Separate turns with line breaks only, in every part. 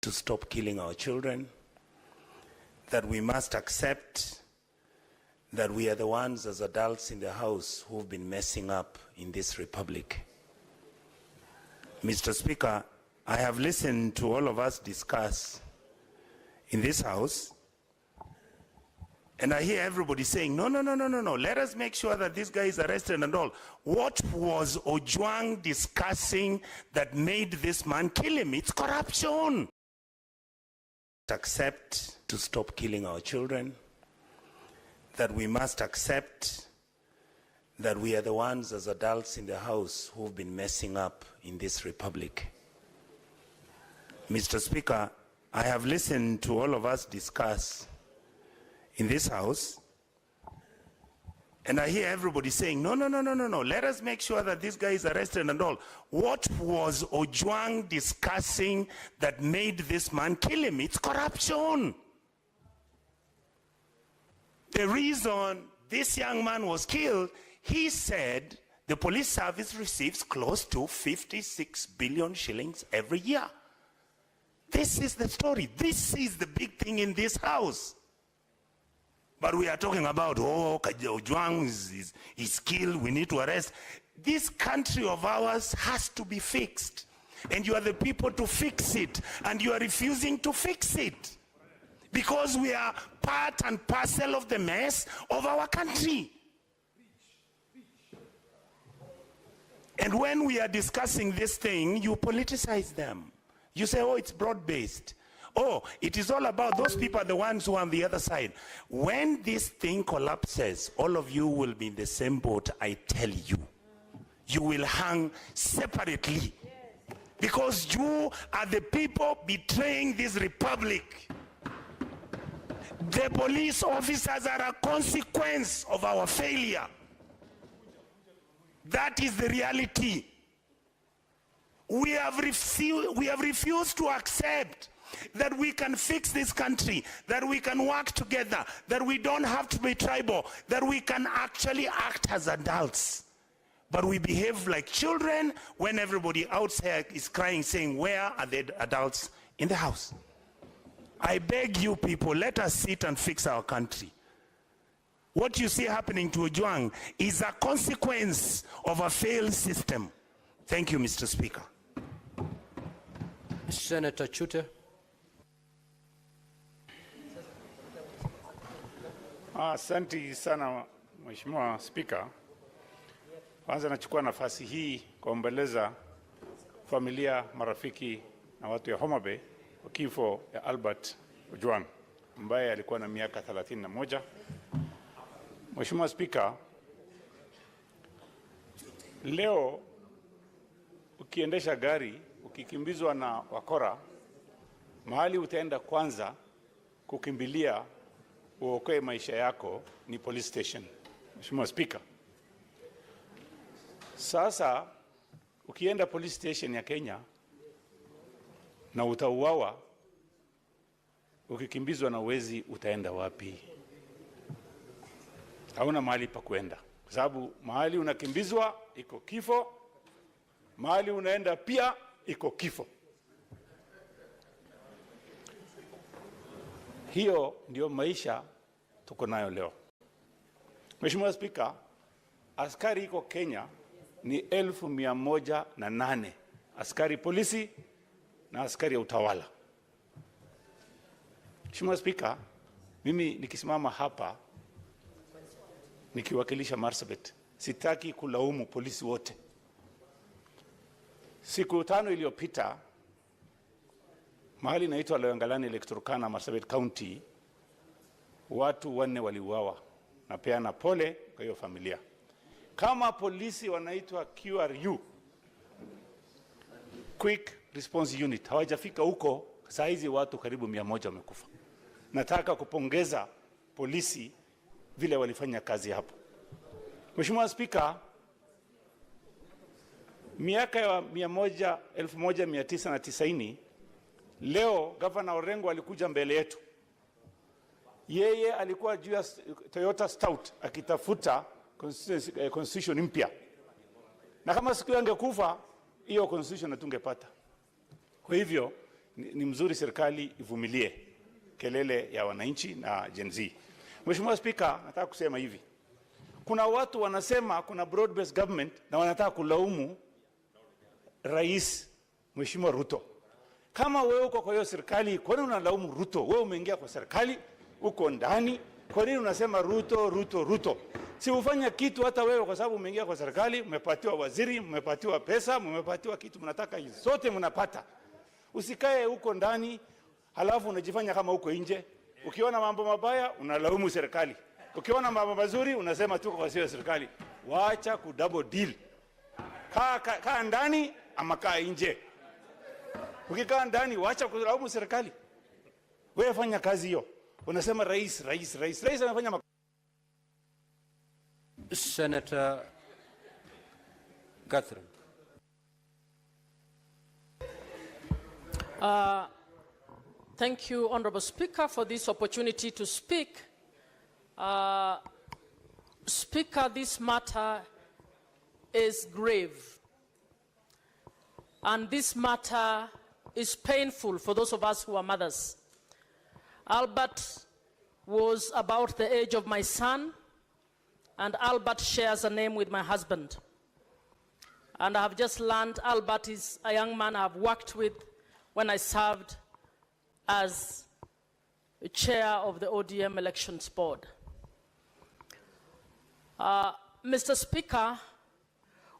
to stop killing our children, that we must accept that we are the ones as adults in the house who've been messing up in this republic. Mr. Speaker, I have listened to all of us discuss in this house, and I hear everybody saying, no, let us make sure that this guy is arrested and all. What was Ojwang discussing that made this man kill him? It's corruption. Accept to stop killing our children, that we must accept that we are the ones as adults in the house who've been messing up in this republic. Mr. Speaker, I have listened to all of us discuss in this house, and I hear everybody saying, no, let us make sure that this guy is arrested and all. What was Ojwang discussing that made this man kill him? It's corruption. The reason this young man was killed, he said the police service receives close to 56 billion shillings every year. This is the story. This is the big thing in this house. But we are talking about, oh, Ojwang is killed, we need to arrest. This country of ours has to be fixed. And you are the people to fix it. And you are refusing to fix it. Because we are part and parcel of the mess of our country. And when we are discussing this thing, you politicize them. You say, oh, it's broad-based. Oh, it is all about those people are the ones who are on the other side. When this thing collapses, all of you will be in the same boat, I tell you. You will hang separately. Because you are the people betraying this republic. The police officers are a consequence of our failure. That is the reality. We have refused to accept that we can fix this country, that we can work together, that we don't have to be tribal, that we can actually act as adults. But we behave like children when everybody outside is crying, saying, where are the adults in the house? I beg you people, let us sit and fix our country. What you see happening to Ojwang is a consequence of a failed system. Thank you, Mr. Speaker.
Senator Chute.
Asante sana Mheshimiwa Speaker. Kwanza nachukua nafasi hii kuombeleza familia, marafiki na watu ya Homa Bay kwa kifo ya Albert Ojwang ambaye alikuwa na miaka 31. Mheshimiwa Speaker, leo ukiendesha gari ukikimbizwa na wakora, mahali utaenda kwanza kukimbilia uokoe maisha yako ni police station. Mheshimiwa Speaker, sasa ukienda police station ya Kenya na utauawa, ukikimbizwa na wezi utaenda wapi? Hauna mahali pa kwenda, kwa sababu mahali unakimbizwa iko kifo, mahali unaenda pia iko kifo. Hiyo ndio maisha tuko nayo leo. Mheshimiwa Speaker, askari iko Kenya ni 1108 askari polisi na askari ya utawala. Mheshimiwa Speaker, mimi nikisimama hapa nikiwakilisha Marsabit, sitaki kulaumu polisi wote. Siku 5 iliyopita mahali inaitwa Loyangalani Electorokana, Marsabit County, watu 4 waliuawa. Napeana pole kwa hiyo familia. Kama polisi wanaitwa QRU, Quick Response Unit, hawajafika huko, saa hizi watu karibu 100 wamekufa. Nataka kupongeza polisi vile walifanya kazi hapo. Mheshimiwa Speaker, miaka ya 1990 leo Governor Orengo alikuja mbele yetu. Yeye alikuwa juu ya Toyota Stout akitafuta constitution mpya. Na kama siku angekufa, hiyo constitution hatungepata. Kwa hivyo ni mzuri serikali ivumilie kelele ya wananchi na Gen Z. Mheshimiwa Speaker, nataka kusema hivi. Kuna watu wanasema kuna broad based government na wanataka kulaumu Rais Mheshimiwa Ruto. Kama wewe uko kwa hiyo serikali, kwa nini unalaumu Ruto? Wewe umeingia kwa serikali, uko ndani, kwa nini unasema Ruto, Ruto, Ruto? Si ufanya kitu hata wewe, kwa sababu umeingia kwa serikali, umepatiwa waziri, umepatiwa pesa, umepatiwa kitu mnataka hizo. Sote mnapata. Usikae huko ndani, halafu unajifanya kama uko nje. Ukiona mambo mabaya, unalaumu serikali. Ukiona mambo mazuri, unasema tuko kwa serikali. Waacha ku double deal. Kaa ndani ama kaa nje. Ukikaa ndani, waacha kulaumu serikali. Wewe fanya kazi hiyo. Unasema rais anafanya
Senator Catherine.
Thank you, Honorable Speaker, for this opportunity to speak. Speaker, this matter is grave. And this matter is painful for those of us who are mothers. Albert was about the age of my son, and Albert shares a name with my husband. And I have just learned Albert is a young man I have worked with when I served as chair of the ODM Elections Board. Mr. Speaker,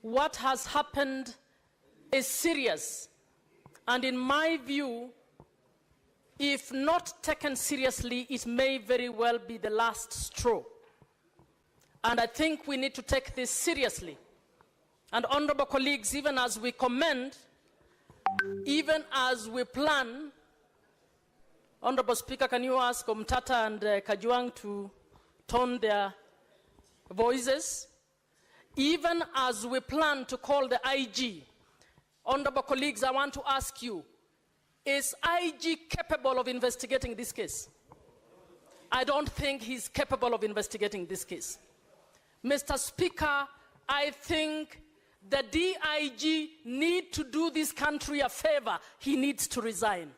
what has happened is serious. And in my view, if not taken seriously, it may very well be the last straw. And I think we need to take this seriously. And honorable colleagues, even as we commend, even as we plan, Honorable Speaker, can you ask Omtata and Ojwang to tone their voices? Even as we plan to call the IG, honorable colleagues, I want to ask you, is IG capable of investigating this case? I don't think he's capable of investigating this case. Mr. Speaker, I think the DIG need to do this country a favor. He needs to resign.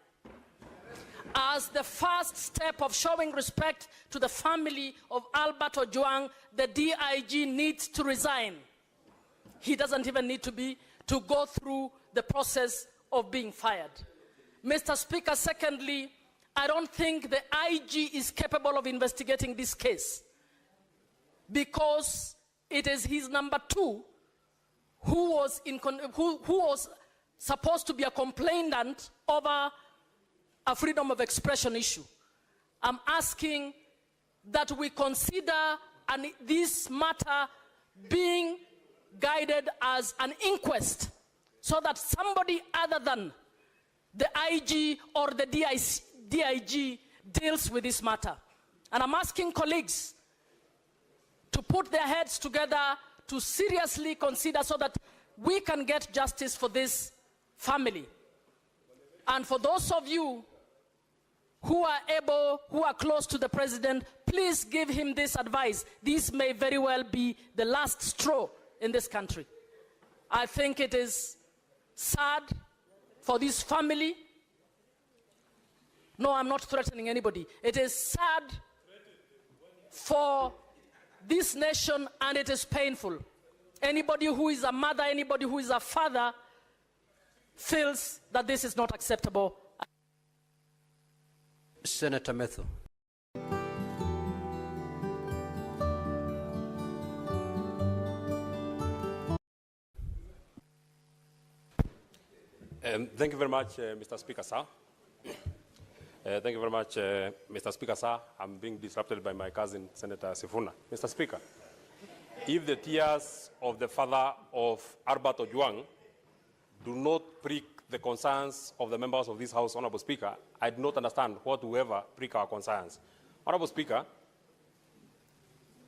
As the first step of showing respect to the family of Albert Ojwang, the DIG needs to resign. He doesn't even need to go through the process of being fired. Mr. Speaker, secondly, I don't think the IG is capable of investigating this case because it is his number two who was supposed to be a complainant over a freedom of expression issue. I'm asking that we consider this matter being guided as an inquest so that somebody other than the IG or the DIG deals with this matter. And I'm asking colleagues to put their heads together to seriously consider so that we can get justice for this family. And for those of you who are close to the president, please give him this advice. This may very well be the last straw in this country. I think it is sad for this family. No, I'm not threatening anybody. It is sad for this nation, and it is painful. Anybody who is a mother, anybody who is a father feels that this is not acceptable.
Senator Metho.
Thank you very much, Mr. Speaker, sir. Thank you very much, Mr. Speaker, sir. I'm being disrupted by my cousin, Senator Sifuna. Mr. Speaker, if the tears of the father of Albert Ojwang do not prick the concerns of the members of this House, Honorable Speaker, I do not understand what will ever prick our concerns. Honorable Speaker,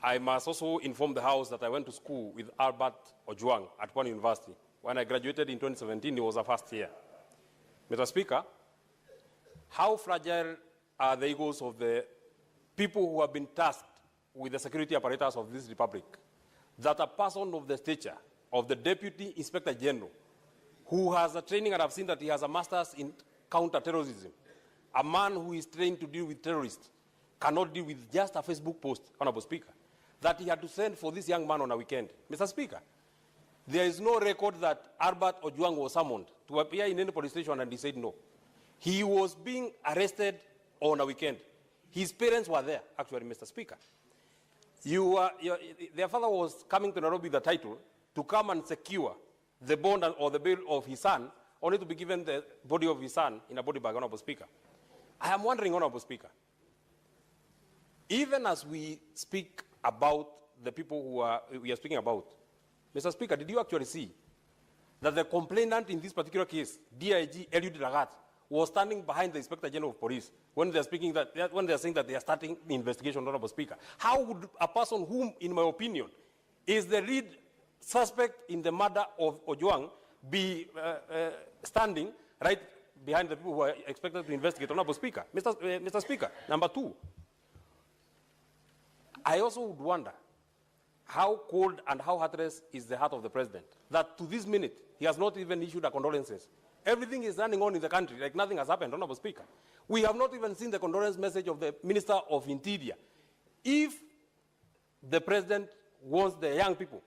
I must also inform the House that I went to school with Albert Ojwang at one university. When I graduated in 2017, it was a first year. Mr. Speaker, how fragile are the egos of the people who have been tasked with the security apparatus of this republic, that a person of the stature of the Deputy Inspector General, who has a training, and I've seen that he has a master's in counter-terrorism. A man who is trained to deal with terrorists cannot deal with just a Facebook post, Honorable Speaker, that he had to send for this young man on a weekend. Mr. Speaker, there is no record that Albert Ojwang was summoned to appear in any police station and he said no. He was being arrested on a weekend. His parents were there, actually, Mr. Speaker. Their father was coming to Nairobi with the title to come and secure the bond or the bail of his son, only to be given the body of his son in a body bag, Honorable Speaker. I am wondering, Honorable Speaker, even as we speak about the people who we are speaking about, Mr. Speaker, did you actually see that the complainant in this particular case, DIG Eliud Lagat, was standing behind the Inspector General of Police when they are saying that they are starting the investigation, Honorable Speaker? How would a person whom, in my opinion, is the lead suspect in the murder of Ojwang be standing right behind the people who are expected to investigate, Honorable Speaker? Mr. Speaker, number two, I also would wonder how cold and how heartless is the heart of the president, that to this minute, he has not even issued a condolences. Everything is running on in the country like nothing has happened, Honorable Speaker. We have not even seen the condolence message of the Minister of Interior. If the president wants the young people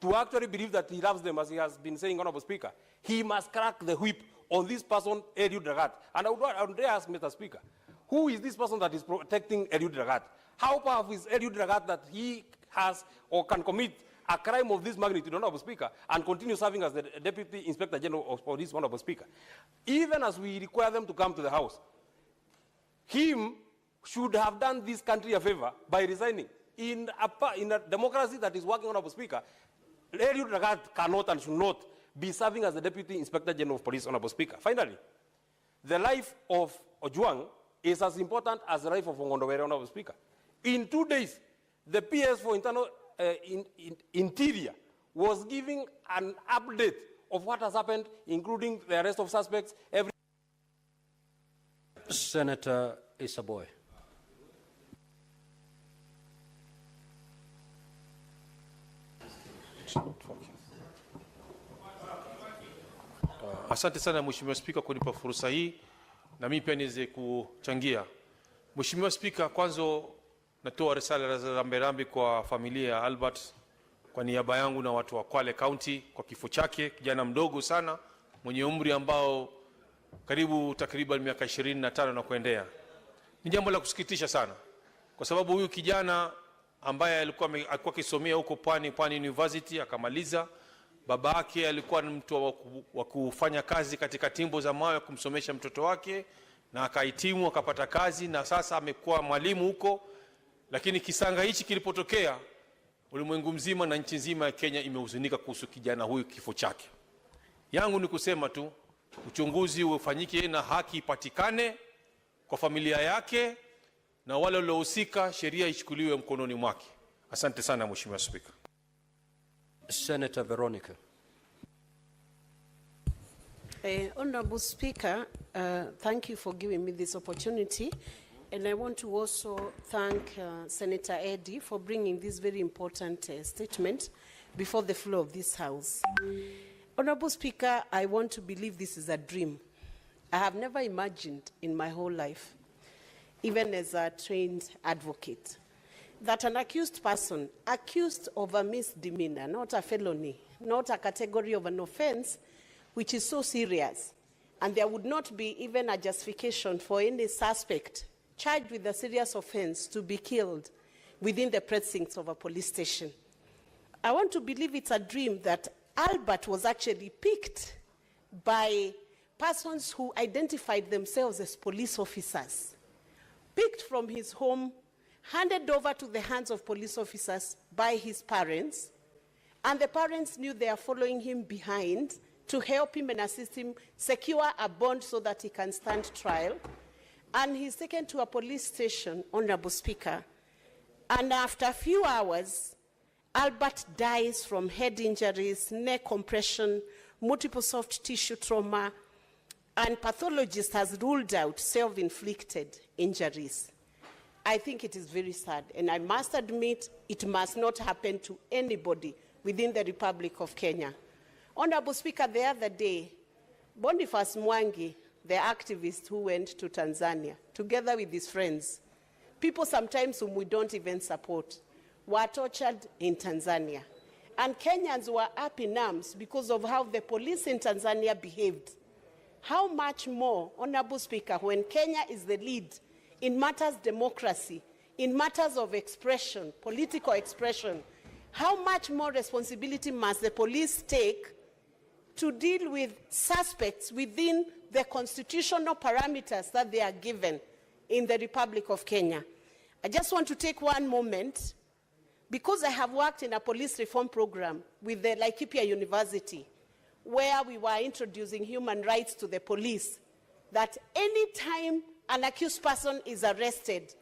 to actually believe that he loves them, as he has been saying, Honorable Speaker, he must crack the whip on this person, Eliud Lagat. And I would dare ask, Mr. Speaker, who is this person that is protecting Eliud Lagat? How powerful is Eliud Lagat that he has or can commit a crime of this magnitude, Honorable Speaker, and continue serving as the Deputy Inspector General of Police, Honorable Speaker? Even as we require them to come to the House, him should have done this country a favor by resigning. In a democracy that is working, Honorable Speaker, Eliud Lagat cannot and should not be serving as the Deputy Inspector General of Police, Honorable Speaker. Finally, the life of Ojwang is as important as the life of Ongondowere, Honorable Speaker. In 2 days, the PS for Internal Interior was giving an update of what has happened, including the arrest of suspects.
Senator Isaboy.
Asante sana Mheshimiwa Spika kunipa fursa hii na mimi pia niweze kuchangia. Mheshimiwa Spika, kwanza natoa risala za rambirambi kwa familia ya Albert kwa niaba yangu na watu wa Kwale County kwa kifo chake, kijana mdogo sana mwenye umri ambao takriban miaka 25 na kuendelea. Ni jambo la kusikitisha sana kwa sababu huyu kijana ambaye alikuwa akisomea huko Pwani University akamaliza. Baba yake alikuwa ni mtu wa kufanya kazi katika timbo za mawe kumsomesha mtoto wake na akahitimu akapata kazi na sasa amekuwa mwalimu huko. Lakini kisanga hichi kilipotokea, ulimwengu mzima na nchi nzima ya Kenya imehuzunika kuhusu kijana huyu, kifo chake. Yangu ni kusema tu uchunguzi ufanyike na haki ipatikane kwa familia yake na wale waliohusika sheria ichukuliwe mkononi mwake. Asante sana Mheshimiwa Spika.
Senator Veronica.
Honorable Speaker, thank you for giving me this opportunity. And I want to also thank Senator Eddie for bringing this very important statement before the floor of this House. Honorable Speaker, I want to believe this is a dream. I have never imagined in my whole life, even as a trained advocate, that an accused person, accused of a misdemeanor, not a felony, not a category of an offense, which is so serious, and there would not be even a justification for any suspect charged with a serious offense to be killed within the precincts of a police station. I want to believe it's a dream that Albert was actually picked by persons who identified themselves as police officers, picked from his home, handed over to the hands of police officers by his parents, and the parents knew they are following him behind to help him and assist him secure a bond so that he can stand trial. And he's taken to a police station, Honorable Speaker, and after a few hours, Albert dies from head injuries, neck compression, multiple soft tissue trauma, and pathologist has ruled out self-inflicted injuries. I think it is very sad, and I must admit it must not happen to anybody within the Republic of Kenya. Honorable Speaker, the other day, Boniface Mwangi the activist who went to Tanzania, together with his friends, people sometimes whom we don't even support, were tortured in Tanzania. And Kenyans were up in arms because of how the police in Tanzania behaved. How much more, Honorable Speaker, when Kenya is the lead in matters democracy, in matters of expression, political expression, how much more responsibility must the police take to deal with suspects within the constitutional parameters that they are given in the Republic of Kenya? I just want to take one moment, because I have worked in a police reform program with the Laikipia University, where we were introducing human rights to the police, that any time an accused person is arrested,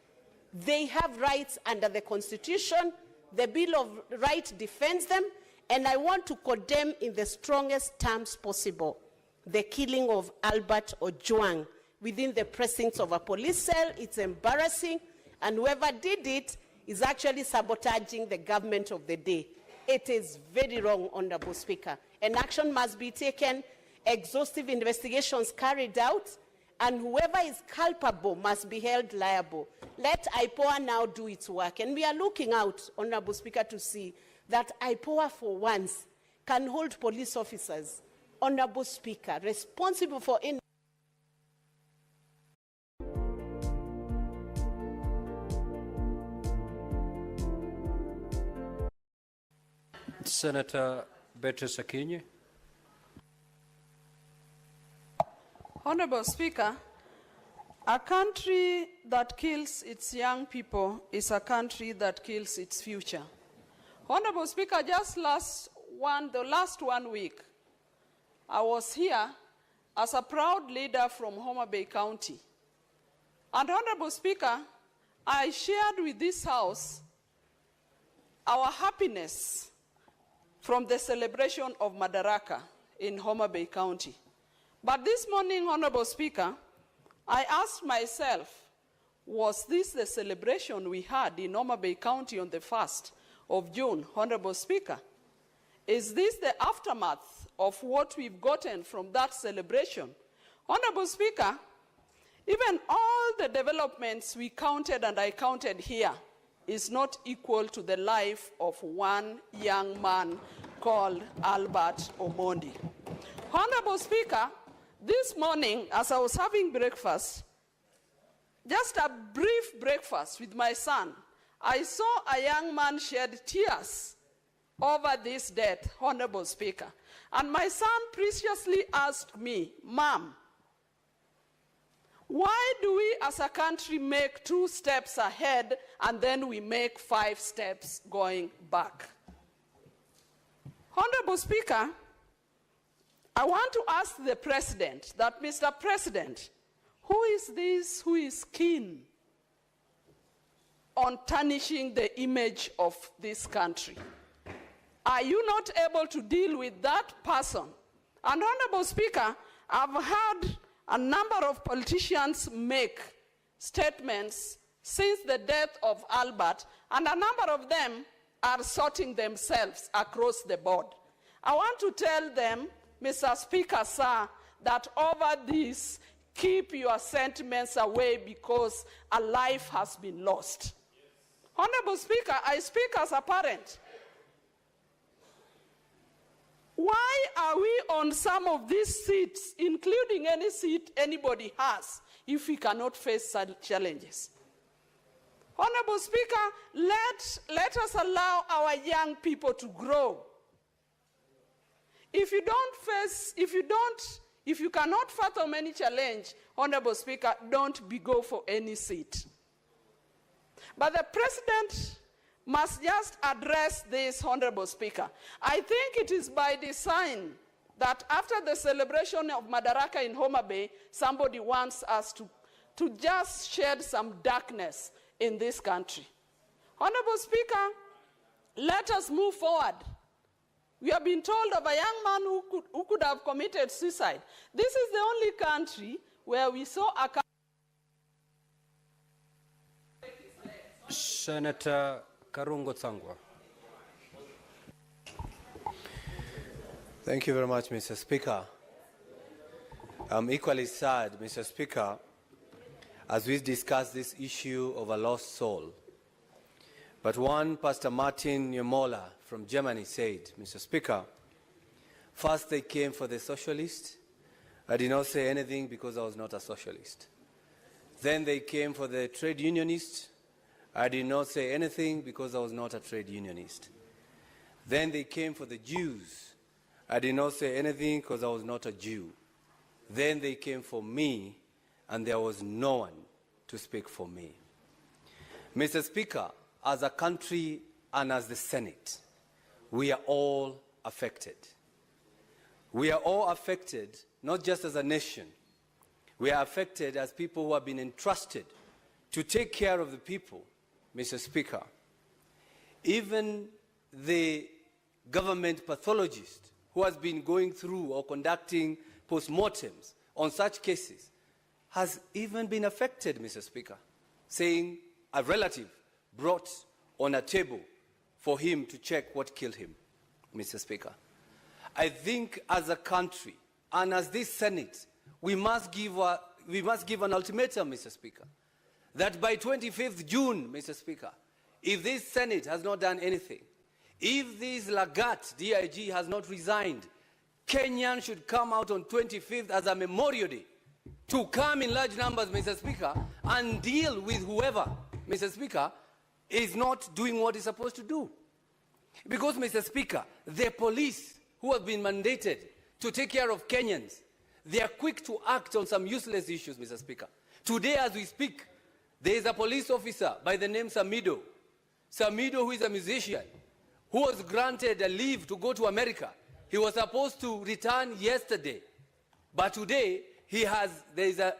they have rights under the Constitution. The Bill of Rights defends them, and I want to condemn in the strongest terms possible the killing of Albert Ojwang within the precincts of a police cell. It's embarrassing, and whoever did it is actually sabotaging the government of the day. It is very wrong, Honorable Speaker, and action must be taken, exhaustive investigations carried out, and whoever is culpable must be held liable. Let IPOA now do its work, and we are looking out, Honorable Speaker, to see that IPOA for once can hold police officers, Honorable Speaker, responsible for any
Senator Beatrice Akinyi.
Honorable Speaker, a country that kills its young people is a country that kills its future. Honorable Speaker, just the last 1 week, I was here as a proud leader from Homa Bay County. And Honorable Speaker, I shared with this House our happiness from the celebration of Madaraka in Homa Bay County. But this morning, Honorable Speaker, I asked myself, was this the celebration we had in Homa Bay County on the 1st of June, Honorable Speaker? Is this the aftermath of what we've gotten from that celebration? Honorable Speaker, even all the developments we counted and I counted here is not equal to the life of one young man called Albert Omondi. Honorable Speaker, this morning, as I was having breakfast, just a brief breakfast with my son, I saw a young man shed tears over this death, Honorable Speaker. And my son preciously asked me, Mom, why do we as a country make 2 steps ahead and then we make 5 steps going back? Honorable Speaker, I want to ask the President that, Mr. President, who is this who is keen on tarnishing the image of this country? Are you not able to deal with that person? And Honorable Speaker, I've heard a number of politicians make statements since the death of Albert, and a number of them are sorting themselves across the board. I want to tell them, Mr. Speaker, sir, that over this, keep your sentiments away because a life has been lost. Yes. Honorable Speaker, I speak as a parent. Why are we on some of these seats, including any seat anybody has, if we cannot face such challenges? Honorable Speaker, let us allow our young people to grow. If you cannot fathom any challenge, Honorable Speaker, don't go for any seat. But the President must just address this, Honorable Speaker. I think it is by design that after the celebration of Madaraka in Homa Bay, somebody wants us to just shed some darkness in this country. Honorable Speaker, let us move forward. We have been told of a young man who could have committed suicide. This is the only country where we saw a...
Senator Karungo Tsangwa.
Thank you very much, Mr. Speaker. I'm equally sad, Mr. Speaker, as we discuss this issue of a lost soul. But one Pastor Martin Niemoller from Germany said, Mr. Speaker, first they came for the socialist. I did not say anything because I was not a socialist. Then they came for the trade unionist. I did not say anything because I was not a trade unionist. Then they came for the Jews. I did not say anything because I was not a Jew. Then they came for me, and there was no one to speak for me. Mr. Speaker, as a country and as the Senate, we are all affected. We are all affected, not just as a nation. We are affected as people who have been entrusted to take care of the people, Mr. Speaker. Even the government pathologist who has been going through or conducting postmortems on such cases has even been affected, Mr. Speaker, saying a relative brought on a table for him to check what killed him, Mr. Speaker. I think as a country and as this Senate, we must give an ultimatum, Mr. Speaker, that by 25th June, Mr. Speaker, if this Senate has not done anything, if this Lagat DIG has not resigned, Kenyans should come out on 25th as a Memorial Day to come in large numbers, Mr. Speaker, and deal with whoever, Mr. Speaker, is not doing what it's supposed to do. Because, Mr. Speaker, the police who have been mandated to take care of Kenyans, they are quick to act on some useless issues, Mr. Speaker. Today, as we speak, there is a police officer by the name Samido. Samido, who is a musician, who was granted a leave to go to America. He was supposed to return yesterday, but today there is a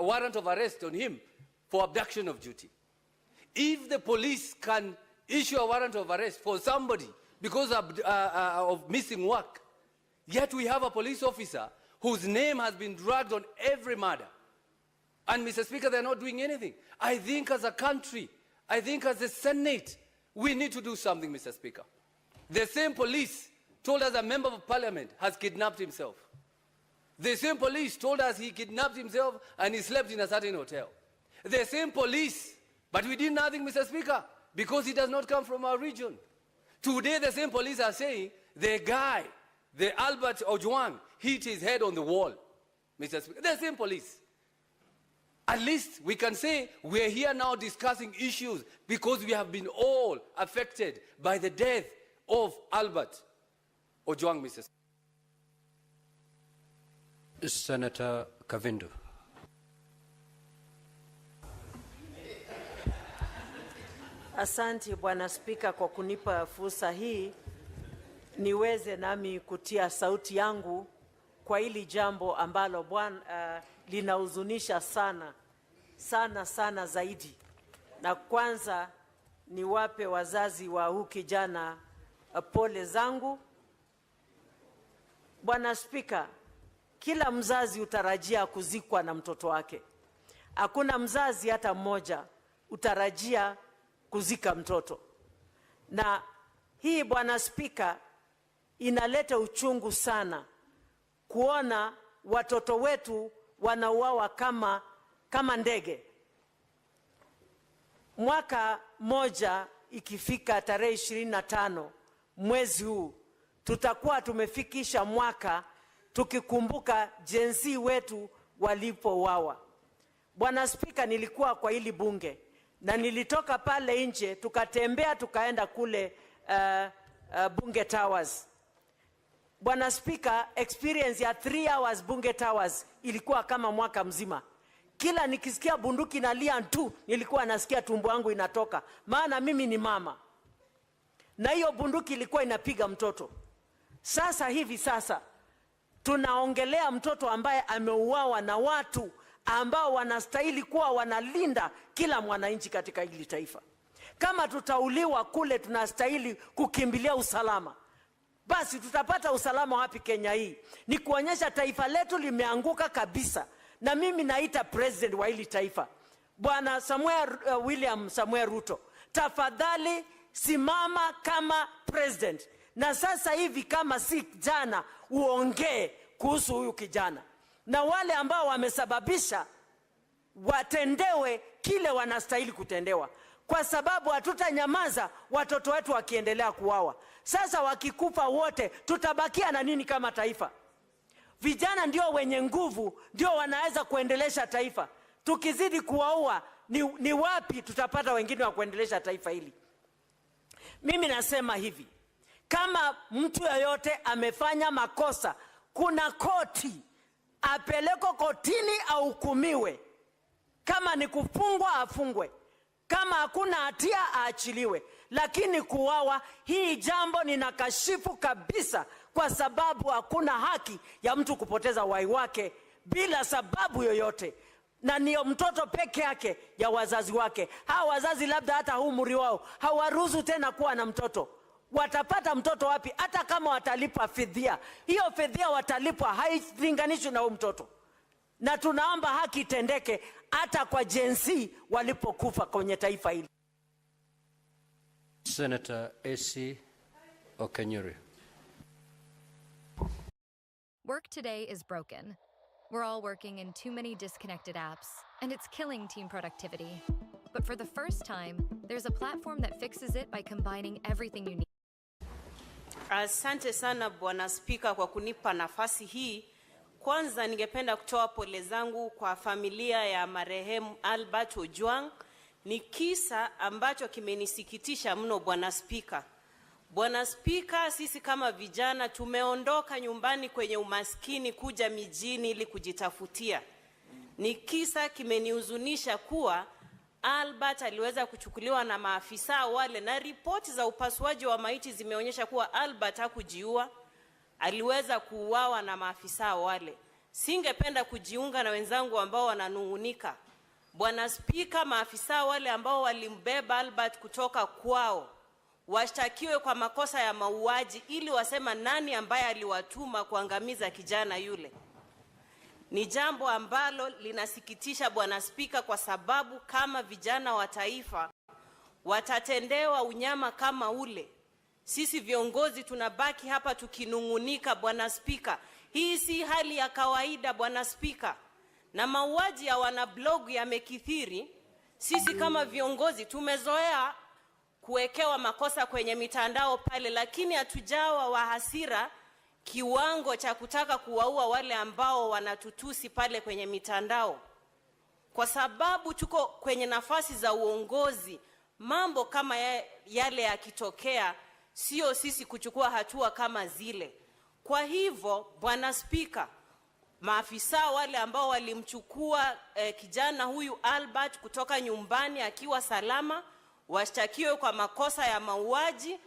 warrant of arrest on him for abduction of duty. If the police can issue a warrant of arrest for somebody because of missing work, yet we have a police officer whose name has been dragged on every murder, and Mr. Speaker, they're not doing anything. I think as a country, I think as a Senate, we need to do something, Mr. Speaker. The same police told us a member of parliament has kidnapped himself. The same police told us he kidnapped himself and he slept in a certain hotel. The same police, but we did nothing, Mr. Speaker, because he does not come from our region. Today, the same police are saying the guy, the Albert Ojwang, hit his head on the wall, Mr. Speaker. The same police. At least we can say we're here now discussing issues because we have been all affected by the death of Albert Ojwang, Mr. Speaker.
Senator Kavindu.
Asante Bwana Spika kwa kunipa fursa hii niweze nami kutia sauti yangu kwa hili jambo ambalo Bwana linahuzunisha sana zaidi. Na kwanza niwape wazazi wa huyu kijana pole zangu. Bwana Spika, kila mzazi utarajia kuzikwa na mtoto wake. Hakuna mzazi hata mmoja utarajia kuzika mtoto. Na hii Bwana Spika inaleta uchungu sana kuona watoto wetu wanauawa kama ndege. Mwaka moja ikifika tarehe 25 mwezi huu, tutakuwa tumefikisha mwaka tukikumbuka jinsi wetu walipouawa. Bwana Spika, nilikuwa kwa hili bunge na nilitoka pale nje tukatembea tukaenda kule Bunge Towers. Bwana Spika, experience ya 3 hours Bunge Towers ilikuwa kama mwaka mzima. Kila nikisikia bunduki nalia tu, nilikuwa nasikia tumbo yangu inatoka, maana mimi ni mama. Na hiyo bunduki ilikuwa inapiga mtoto. Sasa tunaongelea mtoto ambaye ameuawa na watu ambao wanastahili kuwa wanalinda kila mwananchi katika hili taifa. Kama tutauliwa kule, tunastahili kukimbilia usalama. Basi tutapata usalama wapi Kenya hii? Ni kuonyesha taifa letu limeanguka kabisa. Na mimi naita president wa hili taifa, Bwana William Samuel Ruto, tafadhali simama kama president. Na sasa hivi kama si jana uongee kuhusu huyu kijana. na wale ambao wamesababisha watendewe kile wanastahili kutendewa, kwa sababu hatutanyamaza watoto wetu wakiendelea kuuawa. Sasa wakikufa wote, tutabakia na nini kama taifa? Vijana ndio wenye nguvu, ndio wanaweza kuendelesha taifa. Tukizidi kuwaua, ni wapi tutapata wengine wa kuendelesha taifa hili? Mimi nasema hivi, kama mtu yeyote amefanya makosa, kuna koti, apelekwe kotini ahukumiwe. Kama ni kufungwa, afungwe. Kama hakuna hatia, aachiliwe. Lakini kuuawa, hii jambo ninakashifu kabisa, kwa sababu hakuna haki ya mtu kupoteza uhai wake bila sababu yoyote. Na ni mtoto peke yake ya wazazi wake. Hawa wazazi labda hata umri wao hawaruhusu tena kuwa na mtoto. Watapata mtoto wapi? Hata kama watalipa fidhia, hiyo fidhia watalipwa hailinganishwi na huyo mtoto. Na tunaomba haki itendeke hata kwa jinsi walipokufa kwenye taifa hili.
Senator A.C. Okenyuri.
Work today is broken. We're all working in too many disconnected apps, and it's killing team productivity. But for the first time, there's a platform that fixes it by combining everything you need.
Asante sana Bwana Spika kwa kunipa nafasi hii. Kwanza ningependa kutoa pole zangu kwa familia ya marehemu Albert Ojwang. Ni kisa ambacho kimenisikitisha mno Bwana Spika. Bwana Spika, sisi kama vijana tumeondoka nyumbani kwenye umaskini kuja mijini ili kujitafutia. Ni kisa kimenihuzunisha kuwa Albert aliweza kuchukuliwa na maafisa wale, na ripoti za upasuaji wa maiti zimeonyesha kuwa Albert hakujiua, aliweza kuuawa na maafisa wale. Singependa kujiunga na wenzangu ambao wananungunika. Bwana Spika, maafisa wale ambao walimbeba Albert kutoka kwao washtakiwe kwa makosa ya mauaji ili wasema nani ambaye aliwatuma kuangamiza kijana yule. Ni jambo ambalo linasikitisha Bwana Spika, kwa sababu kama vijana wa taifa watatendewa unyama kama ule, sisi viongozi tunabaki hapa tukinungunika Bwana Spika. Hii si hali ya kawaida Bwana Spika, na mauaji ya wanablog yamekithiri. Sisi kama viongozi tumezoea kuwekewa makosa kwenye mitandao pale, lakini hatujawa wa hasira kiwango cha kutaka kuwaua wale ambao wanatutusi pale kwenye mitandao. Kwa sababu tuko kwenye nafasi za uongozi, mambo kama yale yakitokea, sio sisi kuchukua hatua kama zile. Kwa hivyo Bwana Spika, maafisa wale ambao walimchukua kijana huyu Albert kutoka nyumbani akiwa salama, washtakiwe kwa makosa ya mauaji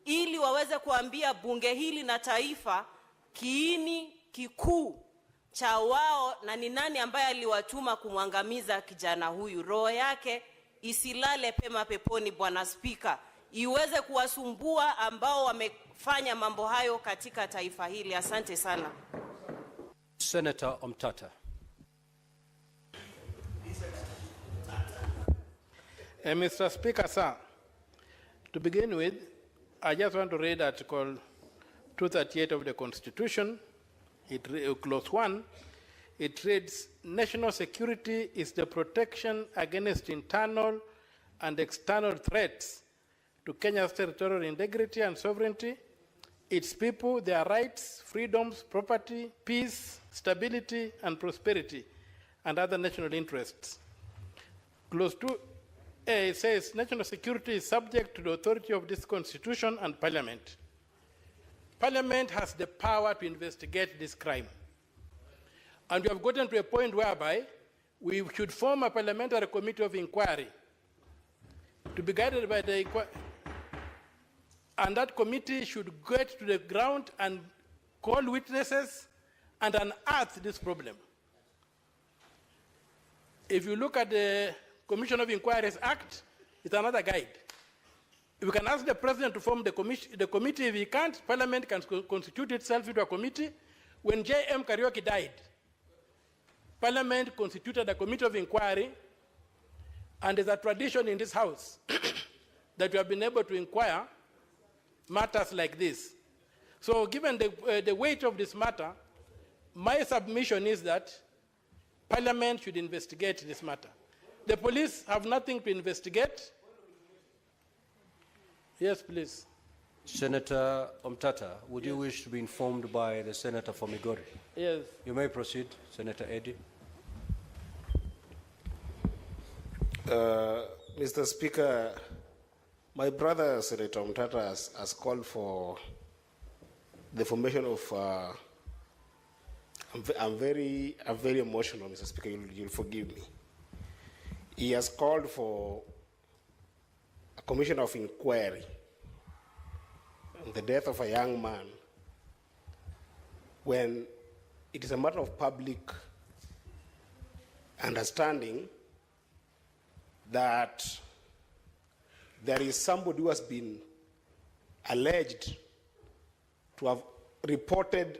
ili waweze kuambia bunge hili na taifa kiini kikuu cha wao na ni nani ambaye aliwatuma kumwangamiza kijana huyu. Roho yake isilale pema peponi Bwana Spika, iweze kuwasumbua ambao wamefanya mambo hayo katika taifa hili. Asante sana.
Senator Omtata.
Mr. Speaker, sir, to begin with, I just want to read Article 238 of the Constitution, Clause 1. It reads, national security is the protection against internal and external threats to Kenya's territorial integrity and sovereignty, its people, their rights, freedoms, property, peace, stability, and prosperity, and other national interests. Clause 2A says national security is subject to the authority of this Constitution and Parliament. Parliament has the power to investigate this crime. And we have gotten to a point whereby we should form a parliamentary committee of inquiry to be guided by the inquiry. And that committee should get to the ground and call witnesses and unearth this problem. If you look at the Commission of Inquiries Act, it's another guide. If we can ask the President to form the committee, if he can't, Parliament can constitute itself into a committee. When J.M. Kariuki died, Parliament constituted a committee of inquiry, and there's a tradition in this House that we have been able to inquire matters like this. So given the weight of this matter, my submission is that Parliament should investigate this matter. The police have nothing to investigate. Yes, please.
Senator Omtata, would you wish to be informed by the Senator for Migori?
Yes.
You may proceed, Senator Eddy.
Mr. Speaker, my brother, Senator Omtata, has called for the formation of, I'm very emotional, Mr. Speaker, you'll forgive me. He has called for a commission of inquiry on the death of a young man when it is a matter of public understanding that there is somebody who has been alleged to have reported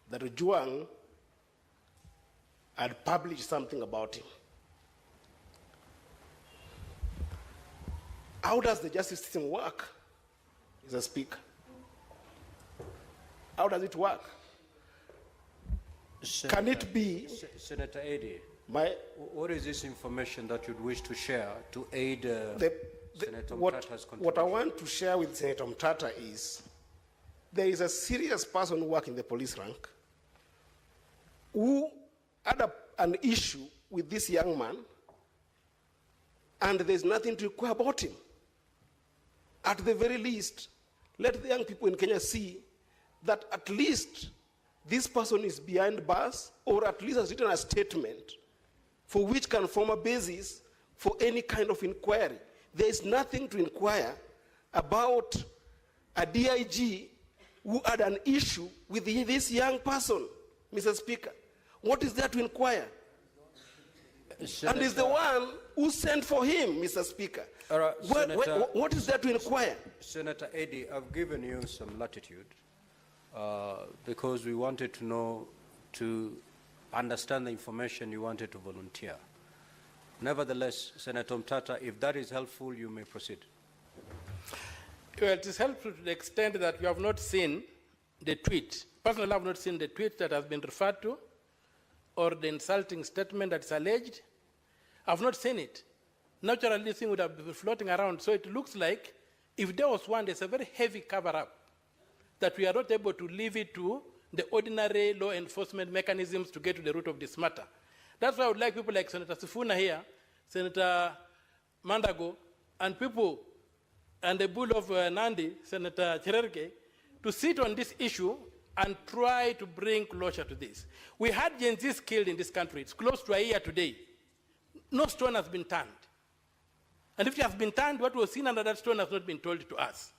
that Ojwang had published something about him. How does the justice system work, Mr. Speaker? How does it work?
Senator,
can it be...
Senator Eddy, what is this information that you'd wish to share to aid Senator Omtata's contribution?
What I want to share with Senator Omtata is there is a serious person who works in the police rank who had an issue with this young man, and there's nothing to inquire about him. At the very least, let the young people in Kenya see that at least this person is behind bars, or at least has written a statement for which can form a basis for any kind of inquiry. There is nothing to inquire about a DIG who had an issue with this young person, Mr. Speaker. What is there to inquire? Senator, and is the one who sent for him, Mr. Speaker. What is there to inquire?
Senator Eddy, I've given you some latitude because we wanted to know, to understand the information you wanted to volunteer. Nevertheless, Senator Omtata, if that is helpful, you may proceed.
Well, it is helpful to the extent that you have not seen the tweet. Personally, I have not seen the tweet that has been referred to or the insulting statement that is alleged. I have not seen it. Naturally, this thing would have been floating around, so it looks like if there was one, there's a very heavy cover-up that we are not able to leave it to the ordinary law enforcement mechanisms to get to the root of this matter. That's why I would like people like Senator Sifuna here, Senator Mandago, and people, and the bull of Nandi, Senator Cherargei, to sit on this issue and try to bring closure to this. We had Gen Zs killed in this country. It's close to a year today. No stone has been turned. And if it has been turned, what was seen under that stone has not been told to us.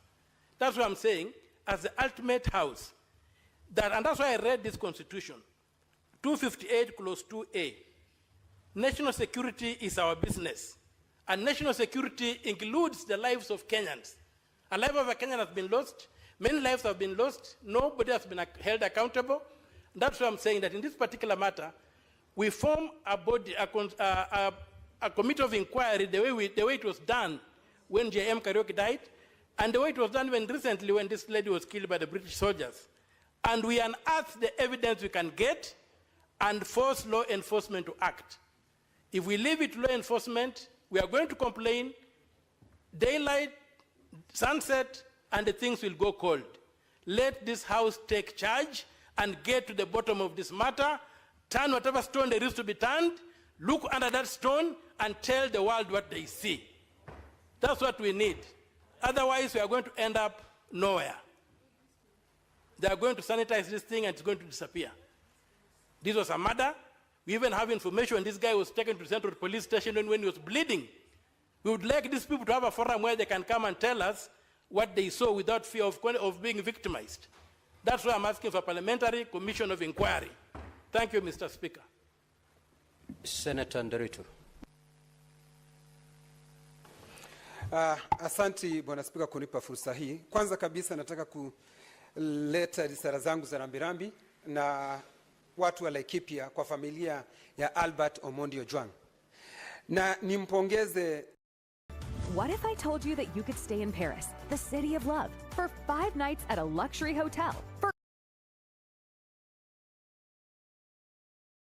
That's what I'm saying, as the ultimate house. And that's why I read this constitution, 258 clause 2A. National security is our business. And national security includes the lives of Kenyans. A life of a Kenyan has been lost. Many lives have been lost. Nobody has been held accountable. That's why I'm saying that in this particular matter, we form a body, a committee of inquiry the way it was done when J.M. Kariuki died, and the way it was done recently when this lady was killed by the British soldiers. And we unearth the evidence we can get and force law enforcement to act. If we leave it to law enforcement, we are going to complain, daylight, sunset, and the things will go cold. Let this house take charge and get to the bottom of this matter, turn whatever stone there is to be turned, look under that stone, and tell the world what they see. That's what we need. Otherwise, we are going to end up nowhere. They are going to sanitize this thing and it's going to disappear. This was a murder. We even have information this guy was taken to Central Police Station when he was bleeding. We would like these people to have a forum where they can come and tell us what they saw without fear of being victimized. That's why I'm asking for a parliamentary commission of inquiry. Thank you, Mr. Speaker.
Senator Nderitu.
Asanti Bwana Spika kunipa fursa hii. Kwanza kabisa nataka kuleta risala zangu za rambirambi na watu wa Laikipia kwa familia ya Albert Omondi Ojwang. Na nimpongeze
What if I told you that you could stay in Paris, the city of love, for 5 nights at a luxury hotel for